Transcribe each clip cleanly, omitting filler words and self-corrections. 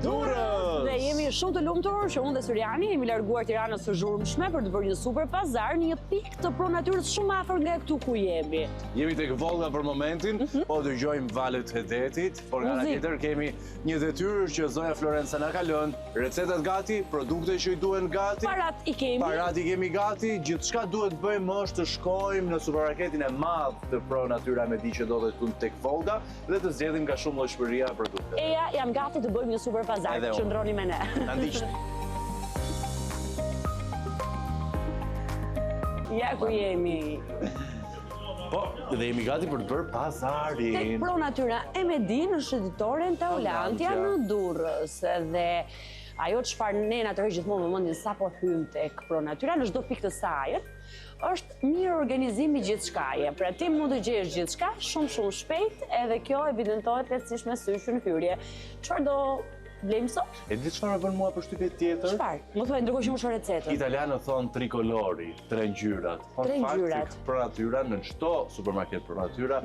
Durrës. Dhe jemi shumë të lumtur që unë dhe Syriani jemi larguar Tiranës së zhurmshme për të bërë një super pazar në një pikë të pronatyrës shumë afër nga këtu ku jemi. Jemi tek Volga për momentin, po dëgjojmë valët e detit, por nga ana tjetër kemi një detyrë që zonja Florenca na ka lënë, recetat gati, produktet që i duhen gati. Parat i kemi. Parat i kemi gati, gjithçka duhet bëjmë është të shkojmë në supermarketin e madh të Pronatyra me di që do të këtu tek Volga dhe të zgjedhim nga shumë llojshmëria produkte. Eja, jam gati të bëjmë një super pazar, qëndroni me ne. Na ndiqni. Ja ku jemi. Po, dhe jemi gati për të bërë pazarin. Tek Pronatyra e Medin në shënditoren Taulantia në Durrës. Dhe ajo çfarë ne na tërheq gjithmonë në mendjen sapo hym tek Pronatyra në çdo pikë të saj, është mirë organizimi gjithçkaje. Pra ti mund të gjesh gjithçka shumë shpejt, edhe kjo evidentohet lehtësisht me sysh në hyrje. Çfarë do blejmë sot? E di çfarë më bën mua përshtypje tjetër? Çfarë? Më thuaj ndërkohë që më shoh recetën. Italianët thonë trikolori, tre ngjyrat. Tre ngjyrat. Pronatyra në çdo supermarket Pronatyra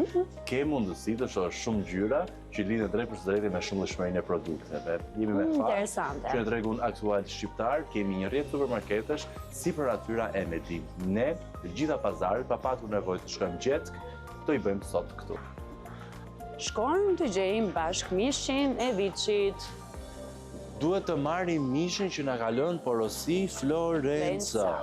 ke mundësi të shohësh shumë ngjyra që lidhen drejt për drejtë me shumë llojshmërinë e produkteve. Jemi me fat. Interesante. Që në tregun aktual shqiptar kemi një rrjet supermarketesh si Pronatyra e Medin. Ne, të gjitha pazaret, pa patur nevojë të shkojmë gjetk, do i bëjmë sot këtu. Shkojmë të gjejmë bashkë mishin e Viçit. Duhet të marrim mishin që na ka lënë porosi Florenca.